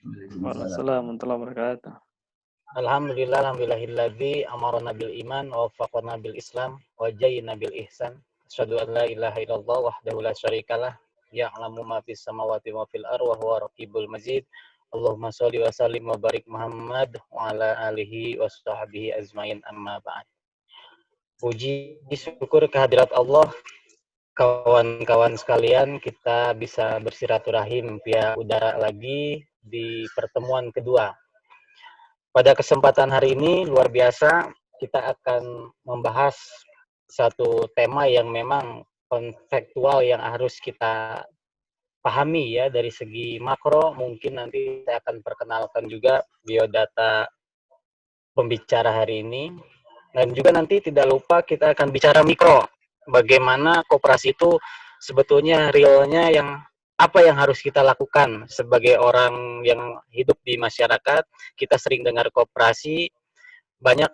Waalaikumsalam warahmatullahi wabarakatuh. Alhamdulillahilladzi amarna bil iman wa waffaqana bil islam wa jayyana bil ihsan. Asyhadu an la ilaha illallah wahdahu la syarikalah ya'lamu ma fis samawati wa fil ardi wa huwa raqibul majid. Allahumma sholli wa sallim wa barik Muhammad wa ala alihi wa sahbihi ajmain amma ba'd. Puji syukur kehadirat Allah, kawan-kawan sekalian, kita bisa bersiraturahim via udara lagi di pertemuan kedua. Pada kesempatan hari ini luar biasa kita akan membahas satu tema yang memang konseptual yang harus kita pahami ya dari segi makro. Mungkin nanti saya akan perkenalkan juga biodata pembicara hari ini, dan juga nanti tidak lupa kita akan bicara mikro, bagaimana koperasi itu sebetulnya realnya, yang apa yang harus kita lakukan sebagai orang yang hidup di masyarakat. Kita sering dengar koperasi, banyak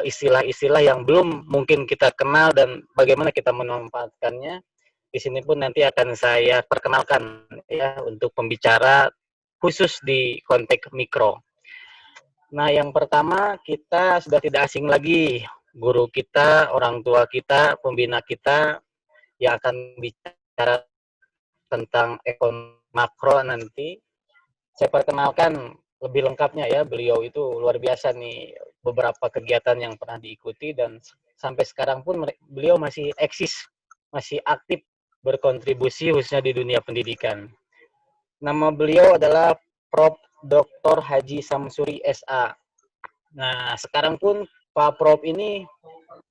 istilah-istilah yang belum mungkin kita kenal dan bagaimana kita memanfaatkannya. Di sini pun nanti akan saya perkenalkan ya untuk pembicara khusus di konteks mikro. Nah, yang pertama kita sudah tidak asing lagi, guru kita, orang tua kita, pembina kita yang akan bicara tentang ekonomi makro nanti. Saya perkenalkan lebih lengkapnya ya, beliau itu luar biasa nih, beberapa kegiatan yang pernah diikuti dan sampai sekarang pun beliau masih eksis, masih aktif berkontribusi khususnya di dunia pendidikan. Nama beliau adalah Prof. Dr. Haji Samsuri SA. Nah, sekarang pun Pak Prof ini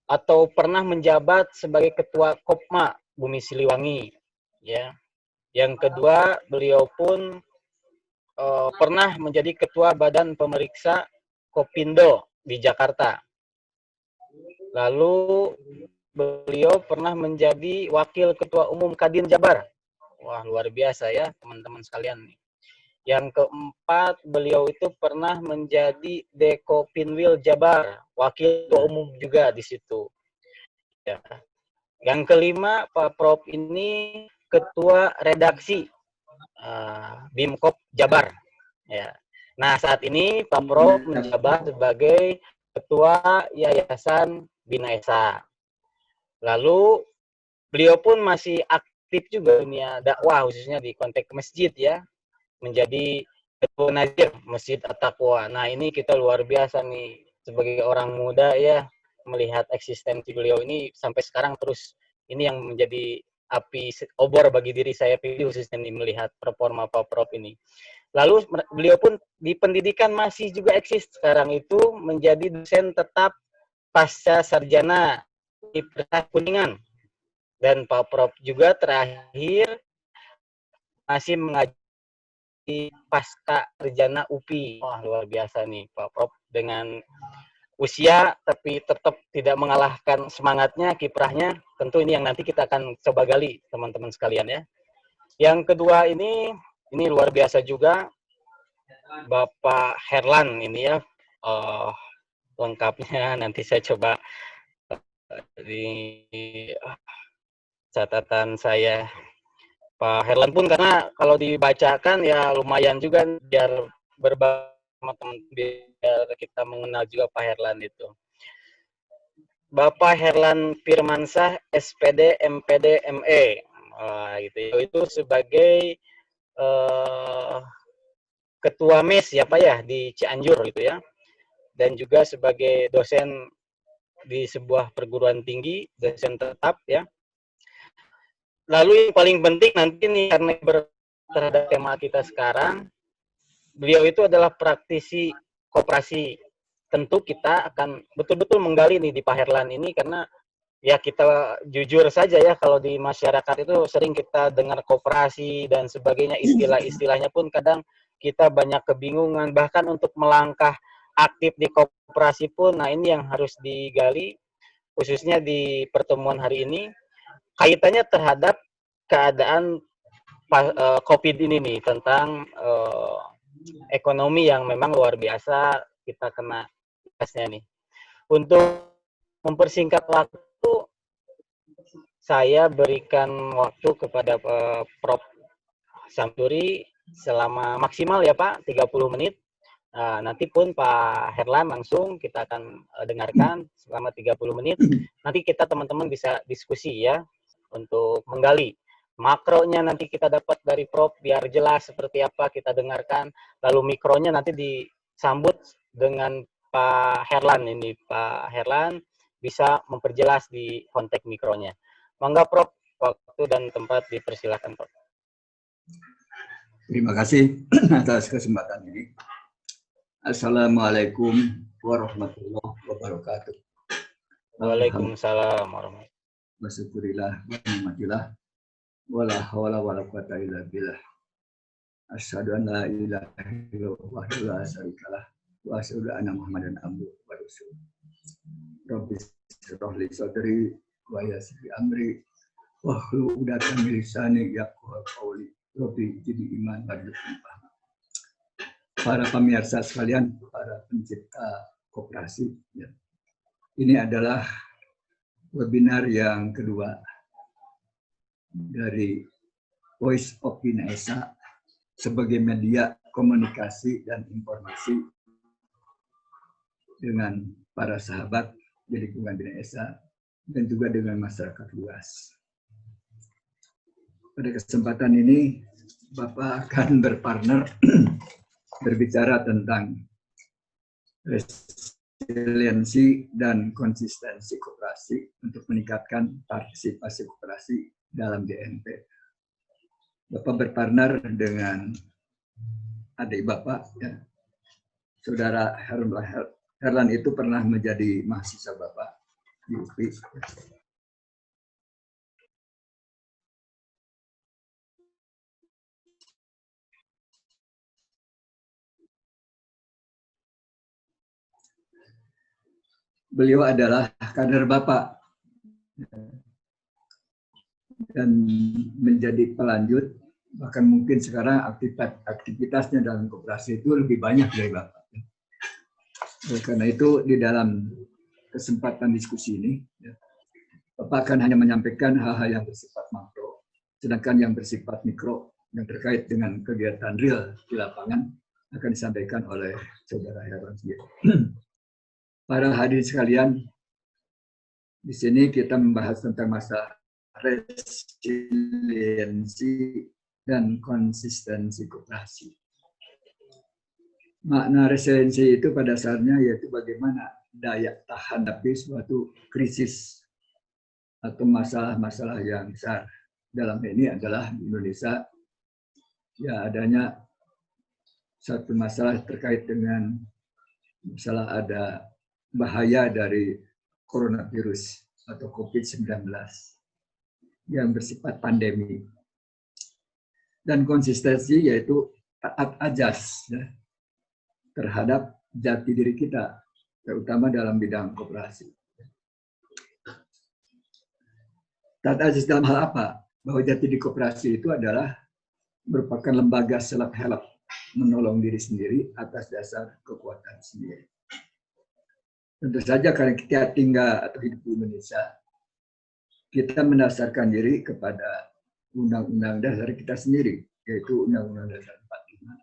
atau pernah menjabat sebagai Ketua Kopma Bumi Siliwangi, ya. Yang kedua, beliau pun pernah menjadi Ketua Badan Pemeriksa Kopindo di Jakarta. Lalu beliau pernah menjadi Wakil Ketua Umum Kadin Jabar. Wah, luar biasa ya teman-teman sekalian. Yang keempat, beliau itu pernah menjadi Dekopinwil Jabar, Wakil Ketua Umum juga di situ. Ya. Yang kelima, Pak Prof ini Ketua Redaksi Bimkop Jabar. Ya. Nah, saat ini Pak Prof menjabat sebagai Ketua Yayasan Bina Esa. Lalu beliau pun masih aktif juga dunia dakwah, khususnya di konteks masjid ya, menjadi Ketua Nazir Masjid At-Taqwa. Nah, ini kita luar biasa nih sebagai orang muda ya, melihat eksistensi beliau ini sampai sekarang terus. Ini yang menjadi api obor bagi diri saya khususnya nih, melihat performa Pak Prof ini. Lalu beliau pun di pendidikan masih juga eksis sekarang itu, menjadi dosen tetap pasca sarjana di Kuningan. Dan Pak Prof juga terakhir masih mengajar di pasca sarjana UPI. Wah, luar biasa nih Pak Prof, dengan usia tapi tetap tidak mengalahkan semangatnya, kiprahnya. Tentu ini yang nanti kita akan coba gali teman-teman sekalian ya. Yang kedua ini luar biasa juga, Bapak Herlan ini ya, lengkapnya nanti saya coba di catatan saya. Pak Herlan pun karena kalau dibacakan ya lumayan juga, biar berbagi sama teman, biar kita mengenal juga Pak Herlan itu. Bapak Herlan Firmansyah SPD MPD ME, gitu. Itu sebagai ketua MES ya Pak ya di Cianjur gitu ya, dan juga sebagai dosen di sebuah perguruan tinggi, dosen tetap ya. Lalu yang paling penting nanti nih, karena terhadap tema kita sekarang, beliau itu adalah praktisi koperasi. Tentu kita akan betul-betul menggali nih di Pak Herlan ini, karena ya kita jujur saja ya, kalau di masyarakat itu sering kita dengar koperasi dan sebagainya, istilah-istilahnya pun kadang kita banyak kebingungan, bahkan untuk melangkah aktif di koperasi pun. Nah, ini yang harus digali khususnya di pertemuan hari ini, kaitannya terhadap keadaan COVID ini nih, tentang ekonomi yang memang luar biasa kita kena imbasnya nih. Untuk mempersingkat waktu, saya berikan waktu kepada Prof. Samsuri selama maksimal ya Pak 30 menit. Nanti pun Pak Herlan langsung kita akan dengarkan selama 30 menit. Nanti kita teman-teman bisa diskusi ya untuk menggali makronya, nanti kita dapat dari Prof biar jelas seperti apa kita dengarkan. Lalu mikronya nanti disambut dengan Pak Herlan ini. Pak Herlan bisa memperjelas di konteks mikronya. Mangga Prof, waktu dan tempat dipersilakan Prof. Terima kasih atas kesempatan ini. Assalamualaikum warahmatullahi wabarakatuh. Waalaikumsalam warahmatullahi wabarakatuh. Wasyukurillah wa ni'matillah wala haula wala quwata illa billah. Asyhadu an la ilaha illallah wahdahu la syarikalah wa asyhadu anna Muhammadan abduhu wa rasuluh. Rabbi shrah li sadri wa yassir li amri wahlul 'uqdatam min lisani yafqahu qawli. Rabbi jadi iman warzuqni fahma. Para pemirsa sekalian, para pencipta koperasi, ya. Ini adalah webinar yang kedua dari Voice of Binesa sebagai media komunikasi dan informasi dengan para sahabat di lingkungan Binesa dan juga dengan masyarakat luas. Pada kesempatan ini, Bapak akan berpartner berbicara tentang resiliensi dan konsistensi koperasi untuk meningkatkan partisipasi koperasi dalam DNP. Bapak berpartner dengan adik Bapak, ya. Saudara Herlan itu pernah menjadi mahasiswa Bapak di UPI. Beliau adalah kader Bapak dan menjadi pelanjut, bahkan mungkin sekarang aktivitasnya dalam koperasi itu lebih banyak dari Bapak. Oleh karena itu di dalam kesempatan diskusi ini, Bapak akan hanya menyampaikan hal-hal yang bersifat makro, sedangkan yang bersifat mikro yang terkait dengan kegiatan real di lapangan akan disampaikan oleh Saudara Herlan sendiri. Para hadirin sekalian, di sini kita membahas tentang masalah resiliensi dan konsistensi koperasi. Makna resiliensi itu pada dasarnya yaitu bagaimana daya tahan hadapi suatu krisis atau masalah-masalah yang besar. Dalam ini adalah di Indonesia ya adanya satu masalah terkait dengan masalah ada bahaya dari coronavirus atau COVID-19 yang bersifat pandemi. Dan konsistensi yaitu taat ajas ya, terhadap jati diri kita, terutama dalam bidang koperasi. Taat ajas dalam hal apa? Bahwa jati diri koperasi itu adalah merupakan lembaga self-help, menolong diri sendiri atas dasar kekuatan sendiri. Tentu saja karena kita tinggal atau hidup di Indonesia, kita mendasarkan diri kepada undang-undang dasar kita sendiri, yaitu Undang-Undang Dasar 45.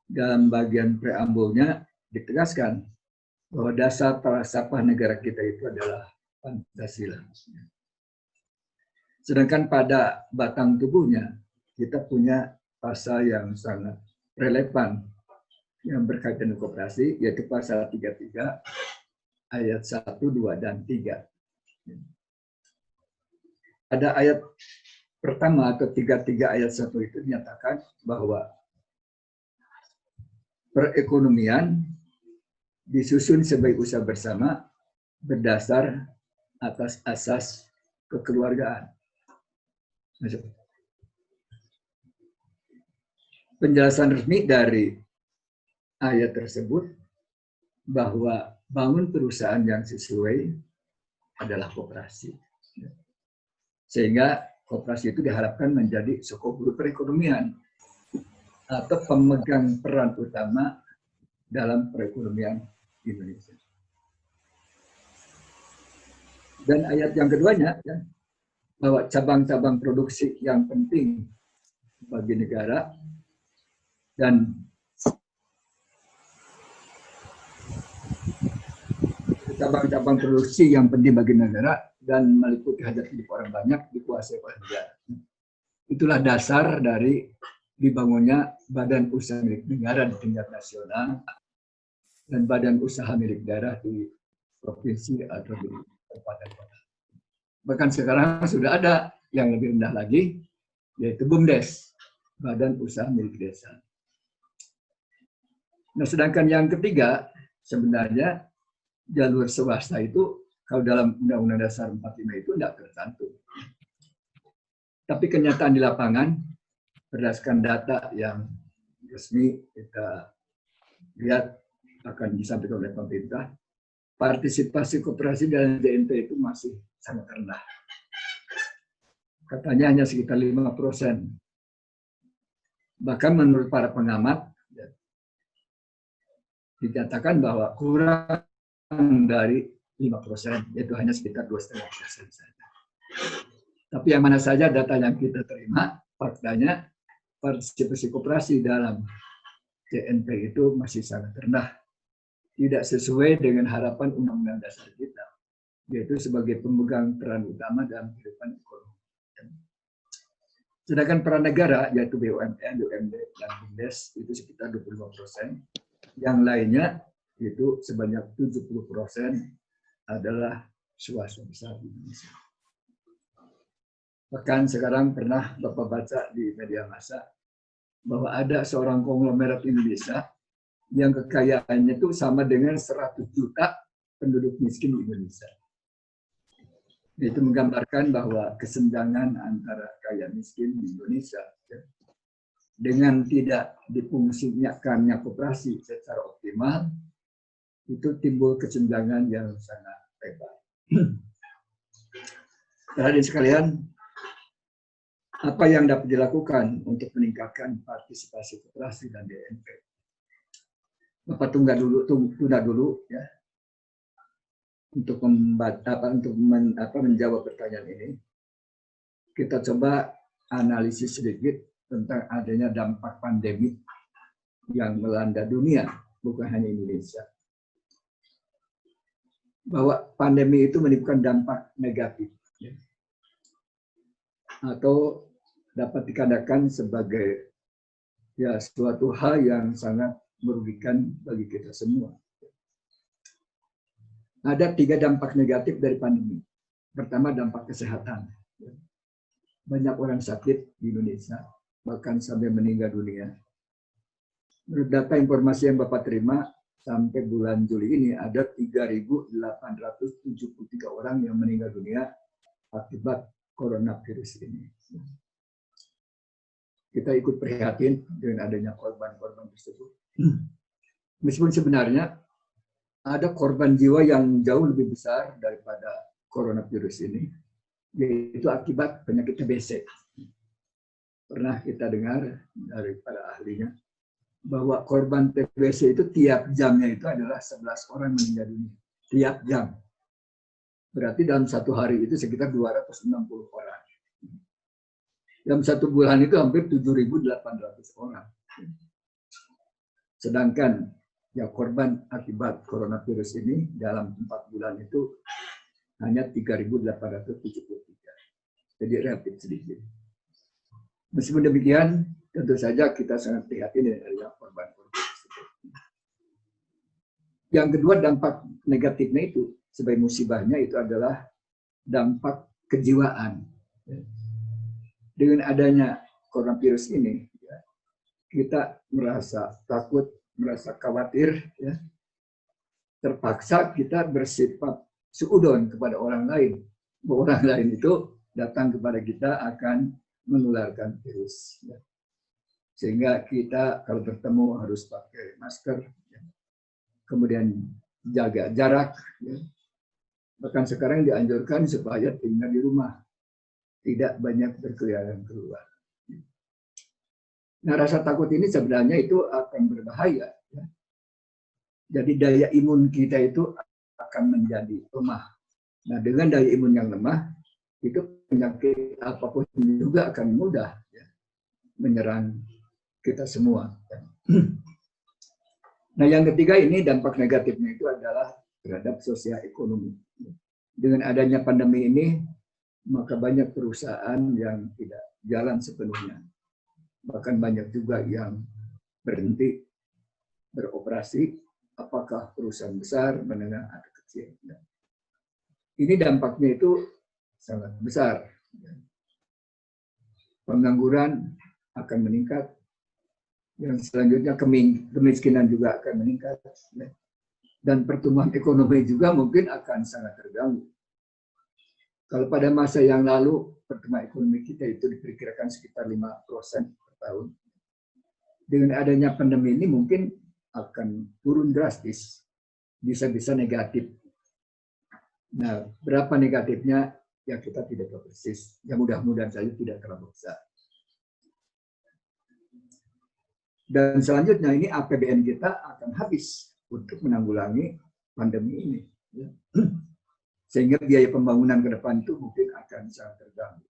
Dalam bagian preambulnya ditegaskan bahwa dasar falsafah negara kita itu adalah Pancasila. Sedangkan pada batang tubuhnya kita punya pasal yang sangat relevan yang berkaitan dengan koperasi, yaitu pasal 33 ayat 1, 2, dan 3. Ada ayat pertama atau 33 ayat 1 itu dinyatakan bahwa perekonomian disusun sebagai usaha bersama berdasar atas asas kekeluargaan. Penjelasan resmi dari ayat tersebut bahwa bangun perusahaan yang sesuai adalah koperasi. Sehingga koperasi itu diharapkan menjadi sokoguru perekonomian atau pemegang peran utama dalam perekonomian Indonesia. Dan ayat yang keduanya, ya, bahwa cabang-cabang produksi yang penting bagi negara dan cabang-cabang produksi yang penting bagi negara dan meliputi hajat hidup orang banyak dikuasai oleh negara. Itulah dasar dari dibangunnya badan usaha milik negara di tingkat nasional dan badan usaha milik daerah di provinsi atau di kabupaten kota. Bahkan sekarang sudah ada yang lebih rendah lagi, yaitu BUMDes, Badan Usaha Milik Desa. Nah, sedangkan yang ketiga, sebenarnya jalur swasta itu, kalau dalam Undang-Undang Dasar 45 itu tidak tercantum. Tapi kenyataan di lapangan, berdasarkan data yang resmi kita lihat akan disampaikan oleh pemerintah, partisipasi koperasi dalam JNT itu masih sangat rendah. Katanya hanya sekitar 5%. Bahkan menurut para pengamat, dinyatakan bahwa kurang dari 5%, yaitu hanya sekitar 2,5% saja. Tapi yang mana saja data yang kita terima, faktanya partisipasi koperasi dalam JNT itu masih sangat rendah. Tidak sesuai dengan harapan Undang-Undang Dasar kita, yaitu sebagai pemegang peran utama dalam kehidupan ekonomi. Sedangkan peran negara, yaitu BUMN, BUMD, dan BUMDes, itu sekitar 25%. Yang lainnya, itu sebanyak 70% adalah swasta besar di Indonesia. Bahkan sekarang pernah Bapak baca di media massa, bahwa ada seorang konglomerat Indonesia yang kekayaannya itu sama dengan 100 juta penduduk miskin di Indonesia. Itu menggambarkan bahwa kesenjangan antara kaya miskin di Indonesia dengan tidak difungsikannya koperasi secara optimal, itu timbul kesenjangan yang sangat lebar. Hadirin sekalian, apa yang dapat dilakukan untuk meningkatkan partisipasi koperasi dan DNP? Bapak tunda dulu ya, untuk menjawab pertanyaan ini. Kita coba analisis sedikit tentang adanya dampak pandemi yang melanda dunia, bukan hanya Indonesia. Bahwa pandemi itu menimbulkan dampak negatif, ya, atau dapat dikatakan sebagai ya suatu hal yang sangat merugikan bagi kita semua. Ada 3 dampak negatif dari pandemi. Pertama, dampak kesehatan. Banyak orang sakit di Indonesia, bahkan sampai meninggal dunia. Menurut data informasi yang Bapak terima, sampai bulan Juli ini ada 3.873 orang yang meninggal dunia akibat coronavirus ini. Kita ikut prihatin dengan adanya korban-korban tersebut. Meskipun sebenarnya ada korban jiwa yang jauh lebih besar daripada coronavirus ini, yaitu akibat penyakit TBC. Pernah kita dengar dari para ahlinya bahwa korban TBC itu tiap jamnya itu adalah 11 orang meninggal dunia. Tiap jam. Berarti dalam satu hari itu sekitar 260 orang. Dalam satu bulan itu hampir 7.800 orang. Sedangkan ya korban akibat coronavirus ini dalam 4 bulan itu hanya 3.873. Jadi relatif sedikit. Meskipun demikian, tentu saja kita sangat prihatin dari korban-korban tersebut. Yang kedua, dampak negatifnya itu sebagai musibahnya itu adalah dampak kejiwaan. Dengan adanya coronavirus ini, kita merasa takut, merasa khawatir, ya. Terpaksa kita bersifat suudon kepada orang lain. Bahwa orang lain itu datang kepada kita akan menularkan virus. Ya. Sehingga kita kalau bertemu harus pakai masker, ya. Kemudian jaga jarak. Ya. Bahkan sekarang dianjurkan supaya tinggal di rumah. Tidak banyak berkeliaran keluar. Nah, rasa takut ini sebenarnya itu akan berbahaya. Ya. Jadi daya imun kita itu akan menjadi lemah. Nah, dengan daya imun yang lemah, itu penyakit apapun juga akan mudah. Ya. menyerang kita semua. Nah, yang ketiga ini dampak negatifnya itu adalah terhadap sosial ekonomi. Dengan adanya pandemi ini, maka banyak perusahaan yang tidak jalan sepenuhnya. Bahkan banyak juga yang berhenti beroperasi, apakah perusahaan besar, menengah, atau kecil. Ini dampaknya itu sangat besar. Pengangguran akan meningkat, yang selanjutnya kemiskinan juga akan meningkat, dan pertumbuhan ekonomi juga mungkin akan sangat terganggu. Kalau pada masa yang lalu pertumbuhan ekonomi kita itu diperkirakan sekitar 5% per tahun, dengan adanya pandemi ini mungkin akan turun drastis, bisa-bisa negatif. Nah, berapa negatifnya ya kita tidak tahu persis. Ya mudah-mudahan saja tidak terlalu besar. Dan selanjutnya ini APBN kita akan habis untuk menanggulangi pandemi ini. Sehingga biaya pembangunan ke depan itu mungkin akan sangat terganggu.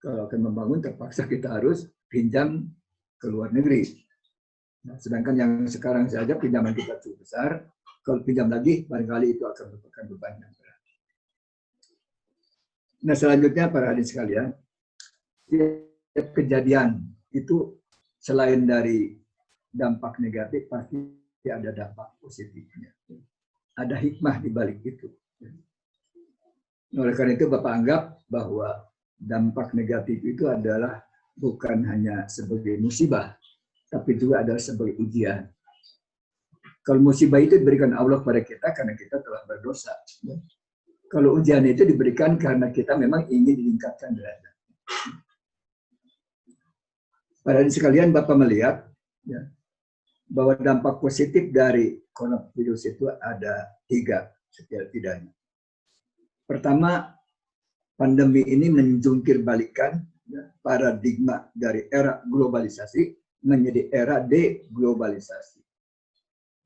Kalau akan membangun terpaksa kita harus pinjam ke luar negeri. Nah, sedangkan yang sekarang saja pinjaman kita cukup besar, kalau pinjam lagi barangkali itu akan merupakan beban yang berat. Nah, selanjutnya para hadirin sekalian, kejadian itu selain dari dampak negatif pasti ada dampak positifnya. Ada hikmah di balik itu. Oleh karena itu Bapak anggap bahwa dampak negatif itu adalah bukan hanya sebagai musibah, tapi juga adalah sebagai ujian. Kalau musibah itu diberikan Allah pada kita karena kita telah berdosa. Kalau ujian itu diberikan karena kita memang ingin ditingkatkan derajat. Pada sekalian Bapak melihat ya, bahwa dampak positif dari coronavirus itu ada 3 setidaknya. Pertama, pandemi ini menjungkir balikan ya, paradigma dari era globalisasi menjadi era deglobalisasi.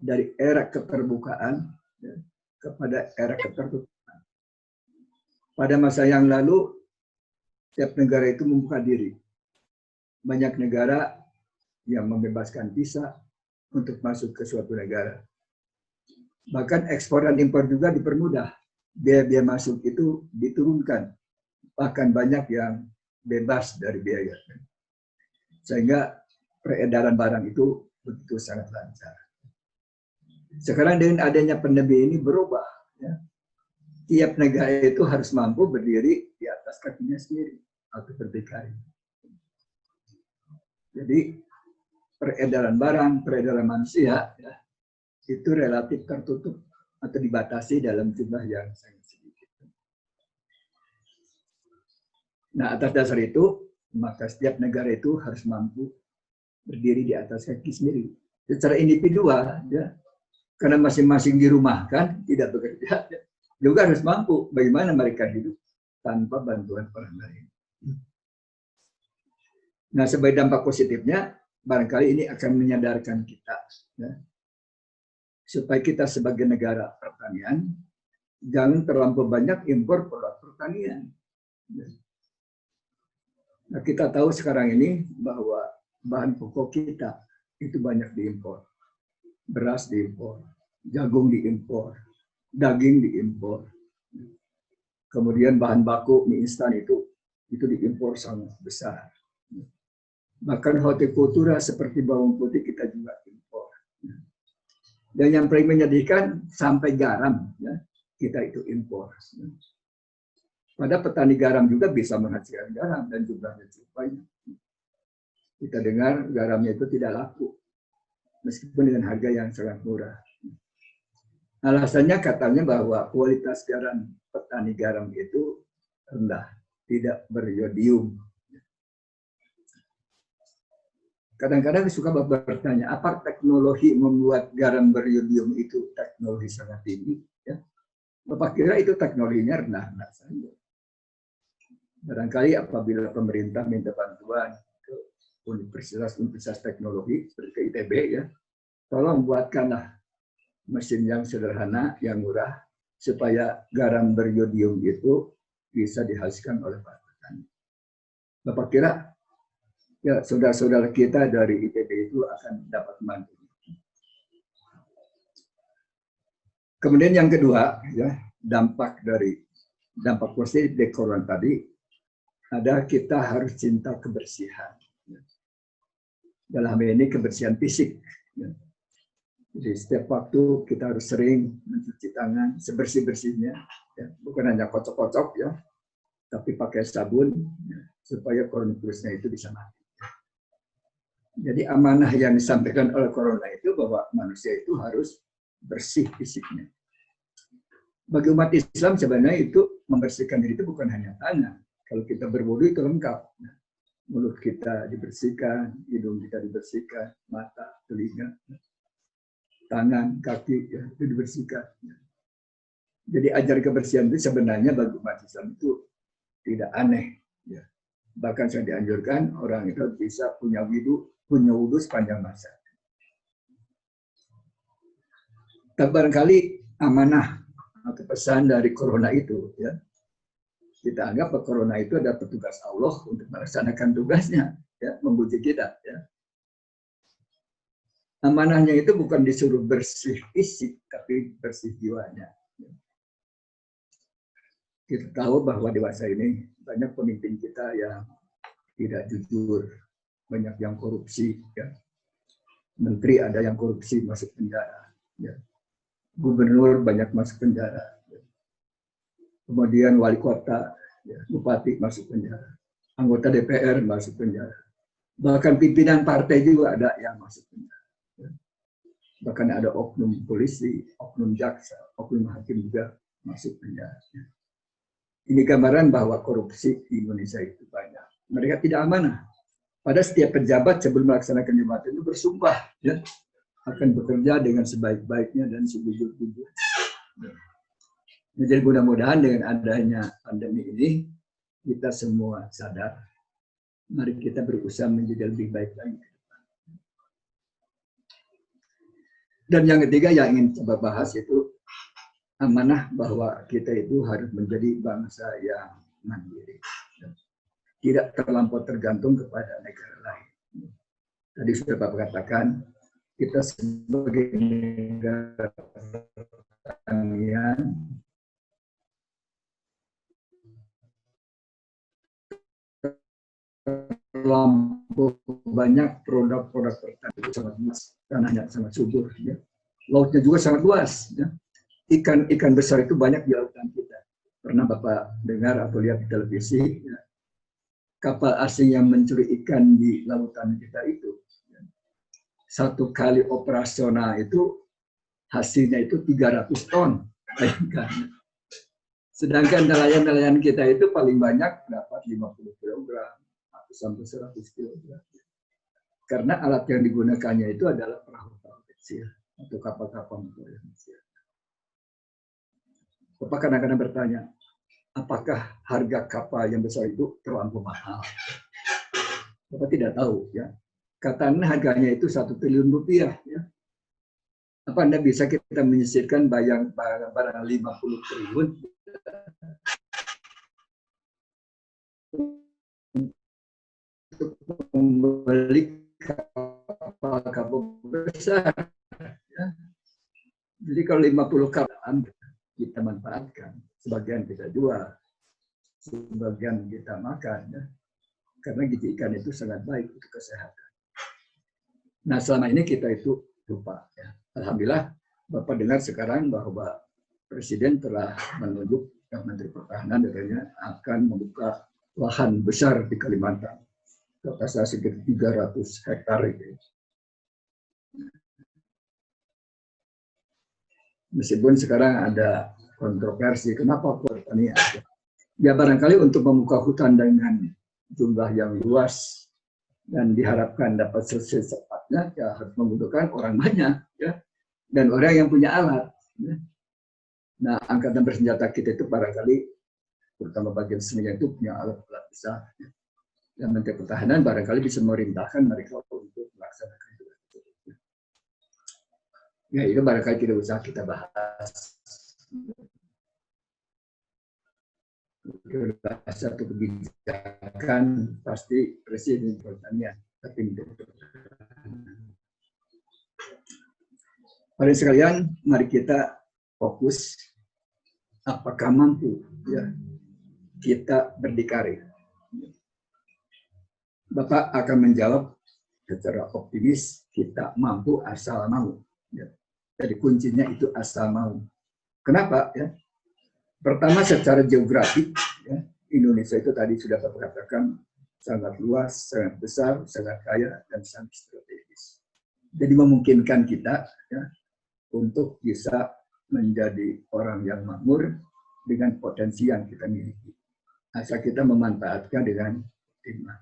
Dari era keterbukaan ya, kepada era ketertutupan. Pada masa yang lalu, setiap negara itu membuka diri. Banyak negara yang membebaskan visa untuk masuk ke suatu negara. Bahkan ekspor dan impor juga dipermudah. Biaya-biaya masuk itu diturunkan. Bahkan banyak yang bebas dari biaya. Sehingga peredaran barang itu begitu sangat lancar. Sekarang dengan adanya pandemi ini berubah. Ya. Tiap negara itu harus mampu berdiri di atas kakinya sendiri atau berdikari. Jadi peredaran barang, peredaran manusia ya, itu relatif tertutup atau dibatasi dalam jumlah yang sangat sedikit. Nah, atas dasar itu, maka setiap negara itu harus mampu berdiri di atas kaki sendiri. Secara individual, ya, karena masing-masing di rumah kan, tidak bekerja, ya, juga harus mampu bagaimana mereka hidup tanpa bantuan orang lain. Nah, sebagai dampak positifnya, barangkali ini akan menyadarkan kita, ya, supaya kita sebagai negara pertanian, jangan terlampau banyak impor produk pertanian. Nah, kita tahu sekarang ini bahwa bahan pokok kita itu banyak diimpor. Beras diimpor, jagung diimpor, daging diimpor. Kemudian bahan baku mie instan itu diimpor sangat besar. Bahkan hortikultura seperti bawang putih kita juga impor. Dan yang paling menyedihkan sampai garam ya, kita itu impor. Pada petani garam juga bisa menghasilkan garam dan jumlahnya cukup banyak. Kita dengar garamnya itu tidak laku meskipun dengan harga yang sangat murah. Alasannya katanya bahwa kualitas garam petani garam itu rendah, tidak beriodium. Kadang-kadang suka bertanya, apa teknologi membuat garam beriodium itu teknologi sangat tinggi? Ya. Bapak kira itu teknologinya rendah-rendah saja. Barangkali apabila pemerintah minta bantuan ke universitas teknologi seperti ke ITB, ya, tolong buatkanlah mesin yang sederhana, yang murah, supaya garam beriodium itu bisa dihasilkan oleh para petani. Bapak kira ya saudara-saudara kita dari ITB itu akan dapat membantu. Kemudian yang kedua, ya, dampak positif dari corona tadi ada kita harus cinta kebersihan. Dalam hal ini kebersihan fisik. Jadi setiap waktu kita harus sering mencuci tangan sebersih-bersihnya, ya. Bukan hanya kocok-kocok ya, tapi pakai sabun ya, supaya coronavirusnya itu bisa mati. Jadi amanah yang disampaikan oleh corona itu bahwa manusia itu harus bersih fisiknya. Bagi umat Islam sebenarnya itu membersihkan diri itu bukan hanya tangan. Kalau kita berwudu itu lengkap. Mulut kita dibersihkan, hidung kita dibersihkan, mata, telinga, tangan, kaki ya, itu dibersihkan. Jadi ajar kebersihan itu sebenarnya bagi umat Islam itu tidak aneh. Ya. Bahkan saya dianjurkan orang itu bisa punya wudu sepanjang masa. Tapi barangkali amanah atau pesan dari corona itu, ya, kita anggap bahwa corona itu adalah petugas Allah untuk melaksanakan tugasnya, ya, membujuk kita. Ya. Amanahnya itu bukan disuruh bersih fisik, tapi bersih jiwanya. Kita tahu bahwa di masa ini banyak pemimpin kita yang tidak jujur, banyak yang korupsi, ya. Menteri ada yang korupsi masuk penjara, ya. Gubernur banyak masuk penjara, ya. Kemudian wali kota, ya, bupati masuk penjara, anggota DPR masuk penjara, bahkan pimpinan partai juga ada yang masuk penjara, ya. Bahkan ada oknum polisi, oknum jaksa, oknum hakim juga masuk penjara, ya. Ini gambaran bahwa korupsi di Indonesia itu banyak. Mereka tidak amanah. Pada setiap pejabat sebelum melaksanakan jabatan itu bersumpah, ya, akan bekerja dengan sebaik-baiknya dan sejujur-jujurnya. Jadi mudah-mudahan dengan adanya pandemi ini kita semua sadar, mari kita berusaha menjadi lebih baik lagi. Dan yang ketiga yang ingin coba bahas itu amanah bahwa kita itu harus menjadi bangsa yang mandiri, tidak terlampau tergantung kepada negara lain. Tadi sudah Bapak katakan, kita sebagai negara pertanian terlampau banyak produk-produk pertanian itu sangat luas, tanahnya sangat subur, ya. Lautnya juga sangat luas, ya. Ikan besar itu banyak di lautan kita. Pernah Bapak dengar atau lihat di televisi, ya, kapal asing yang mencuri ikan di lautan kita itu, ya, satu kali operasional itu hasilnya itu 300 ton. Bayangkan. Sedangkan nelayan-nelayan kita itu paling banyak dapat 50 kg atau sampai 100 kg. Karena alat yang digunakannya itu adalah perahu-perahu kecil atau kapal-kapal motor yang kecil. Bapak kadang-kadang bertanya, apakah harga kapal yang besar itu terlampau mahal? Bapak tidak tahu, ya. Katanya harganya itu 1 triliun rupiah, ya. Apa Anda bisa kita menyisirkan barang 50 triliun untuk membeli kapal-kapal besar, ya. Jadi kalau 50 kapal kita manfaatkan, sebagian kita jual, sebagian kita makan, ya. Karena gizi ikan itu sangat baik untuk kesehatan. Nah selama ini kita itu lupa, ya. Alhamdulillah Bapak dengar sekarang bahwa Presiden telah menunjuk Menteri Pertahanan katanya akan membuka lahan besar di Kalimantan, kata sekitar 300 hektar itu. Meskipun sekarang ada kontroversi, kenapa pertanian? Ya barangkali untuk membuka hutan dengan jumlah yang luas dan diharapkan dapat selesai cepatnya, ya harus membutuhkan orang banyak, ya, dan orang yang punya alat. Ya. Nah, angkatan bersenjata kita itu barangkali, terutama bagian seninya itu punya alat-alat besar. Ya. Dan Menteri Pertahanan barangkali bisa memerintahkan mereka untuk melaksanakan itu. Ya, itu barangkali tidak usah kita bahas. satu kebijakan pasti Presiden Pertanian, tapi pada sekalian, mari kita fokus apakah mampu ya kita berdikari. Bapak akan menjawab secara optimis, kita mampu asal mau. Ya. Jadi kuncinya itu asal mau. Kenapa? Ya? Pertama secara geografik, ya, Indonesia itu tadi sudah Bapak katakan sangat luas, sangat besar, sangat kaya, dan sangat strategis. Jadi memungkinkan kita ya, untuk bisa menjadi orang yang makmur dengan potensi yang kita miliki. Asal kita memanfaatkan dengan optimal.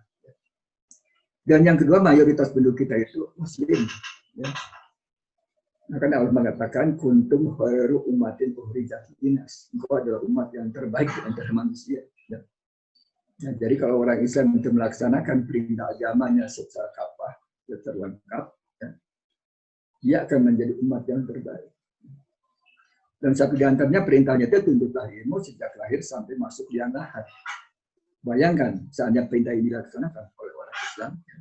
Dan yang kedua, mayoritas penduduk kita itu Muslim. Ya. Maka Allah mengatakan, kuntum khairu ummatin ukhrijat linnas. Engkau adalah umat yang terbaik di antara manusia. Ya. Nah, jadi kalau orang Islam itu melaksanakan perintah agamanya secara kafah, secara lengkap, ya, dia akan menjadi umat yang terbaik. Dan satu di antaranya perintahnya itu tuntutlah ilmu sejak lahir sampai masuk liang lahat. Bayangkan, seandainya perintah ini dilaksanakan oleh orang Islam, ya,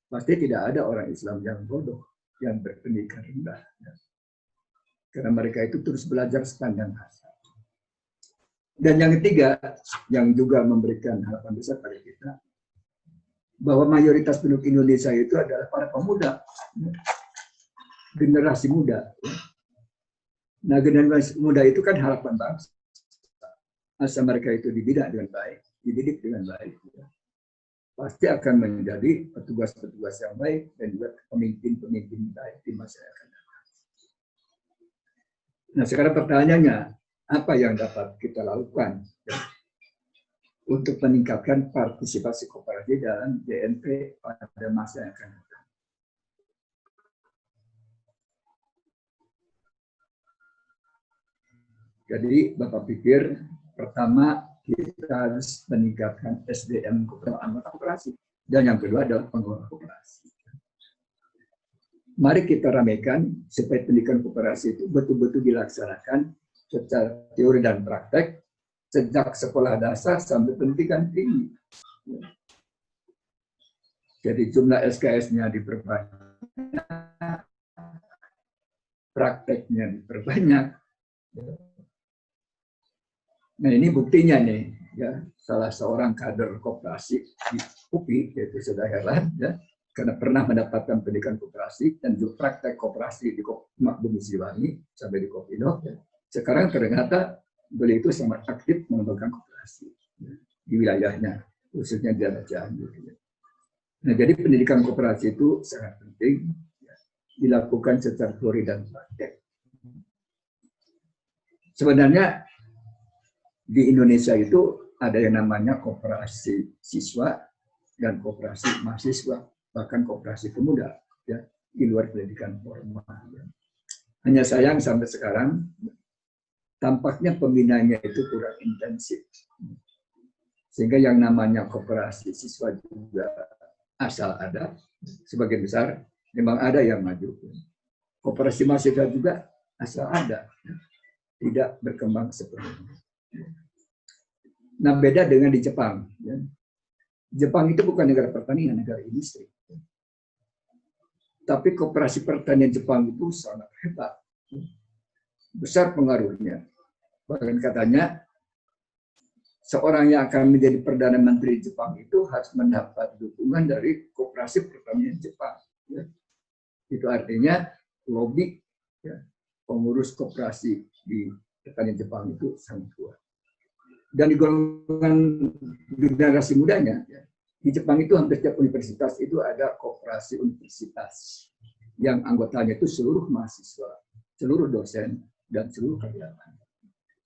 pasti tidak ada orang Islam yang bodoh, yang berpendidikan rendah. Ya. Karena mereka itu terus belajar sepanjang masa. Dan yang ketiga, yang juga memberikan harapan besar pada kita, bahwa mayoritas penduduk Indonesia itu adalah para pemuda, ya. Generasi muda. Ya. Nah, generasi muda itu kan harapan bangsa. Asal mereka itu dididik dengan baik, dididik dengan baik, ya, pasti akan menjadi petugas-petugas yang baik dan juga pemimpin-pemimpin baik di masa yang akan datang. Nah, sekarang pertanyaannya, apa yang dapat kita lakukan ya, untuk meningkatkan partisipasi kooperatif dalam JNP pada masa yang akan datang? Jadi, Bapak pikir, pertama, kita harus meningkatkan SDM anggota koperasi. Dan yang kedua adalah pengelola koperasi. Mari kita ramaikan supaya pendidikan koperasi itu betul-betul dilaksanakan secara teori dan praktek, sejak sekolah dasar sampai pendidikan tinggi. Jadi jumlah SKS-nya diperbanyak, prakteknya diperbanyak. Nah, ini buktinya nih, ya, salah seorang kader koperasi di UPI, yaitu Saudara Herlan, ya, karena pernah mendapatkan pendidikan koperasi dan juga praktek koperasi di Mak Bumi Siliwangi sampai di Kopino. Ya. Sekarang ternyata beliau itu sangat aktif mengembangkan koperasi ya, di wilayahnya, khususnya di daerah Cianjur. Ya. Nah, jadi pendidikan koperasi itu sangat penting, ya, dilakukan secara teori dan praktek. Sebenarnya di Indonesia itu ada yang namanya koperasi siswa dan koperasi mahasiswa, bahkan koperasi pemuda, ya, di luar pendidikan formal. Ya. Hanya sayang sampai sekarang tampaknya pembinaannya itu kurang intensif, sehingga yang namanya koperasi siswa juga asal ada, sebagian besar memang ada yang maju. Koperasi mahasiswa juga asal ada, tidak berkembang sepenuhnya. Nah, beda dengan di Jepang. Ya. Jepang itu bukan negara pertanian, negara industri. Tapi koperasi pertanian Jepang itu sangat hebat. Besar pengaruhnya. Bahkan katanya, seorang yang akan menjadi Perdana Menteri Jepang itu harus mendapat dukungan dari koperasi pertanian Jepang. Ya. Itu artinya lobby ya, pengurus koperasi di pertanian Jepang itu sangat kuat. Dan di golongan generasi mudanya, ya, di Jepang itu hampir setiap universitas itu ada koperasi universitas yang anggotanya itu seluruh mahasiswa, seluruh dosen, dan seluruh karyawan.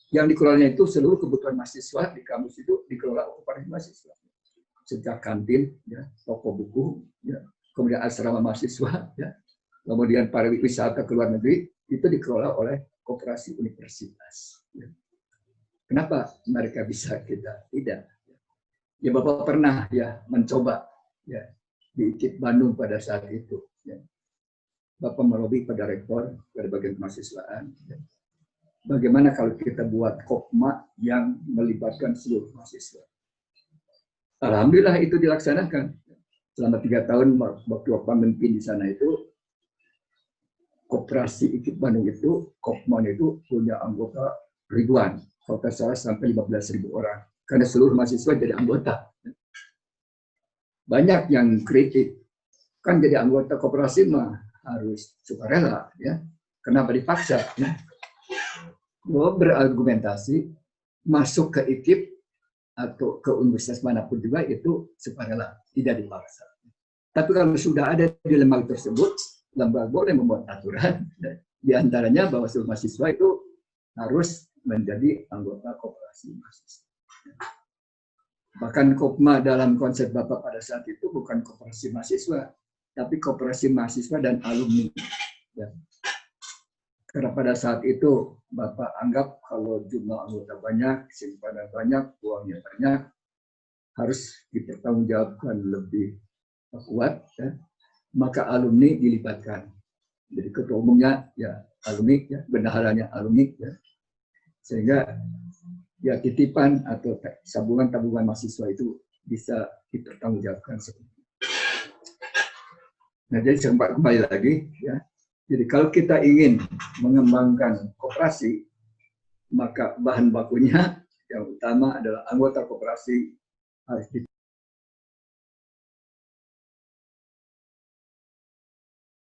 Yang dikelolanya itu seluruh kebutuhan mahasiswa di kampus itu dikelola koperasi mahasiswa. Sejak kantin, ya, toko buku, ya, kemudian asrama mahasiswa, ya, kemudian pariwisata ke luar negeri, itu dikelola oleh koperasi universitas. Ya. Kenapa mereka bisa, kita tidak? Ya, Bapak pernah ya mencoba ya di IKIP Bandung pada saat itu. Ya. Bapak melobi pada rektor, pada bagian kemahasiswaan. Ya. bagaimana kalau kita buat Kopma yang melibatkan seluruh mahasiswa. Alhamdulillah itu dilaksanakan. Selama 3 tahun waktu pemimpin di sana itu, Koperasi IKIP Bandung itu, Kopma itu punya anggota ribuan. Kalau tidak salah sampai 15.000 orang. Karena seluruh mahasiswa jadi anggota. Banyak yang kritik. Kan jadi anggota koperasi mah harus sukarela. Ya. Kenapa dipaksa? Ya. Gue berargumentasi, masuk ke IKIP atau ke universitas manapun juga itu sukarela, tidak dipaksa. Tapi kalau sudah ada di lembaga tersebut, lembaga boleh membuat aturan, di antaranya bahwa seluruh mahasiswa itu harus menjadi anggota koperasi mahasiswa. Bahkan Kopma dalam konsep Bapak pada saat itu bukan koperasi mahasiswa, tapi koperasi mahasiswa dan alumni. Ya. Karena pada saat itu Bapak anggap kalau jumlah anggota banyak, simpanan banyak, uangnya banyak, harus dipertanggungjawabkan lebih kuat, ya. Maka alumni dilibatkan. Jadi ketua umumnya ya alumni, ya, bendaharanya alumni, ya. Sehingga ya titipan atau tabungan mahasiswa itu bisa dipertanggungjawabkan. Nah, jadi kembali lagi, ya. Jadi kalau kita ingin mengembangkan koperasi, maka bahan bakunya yang utama adalah anggota koperasi harus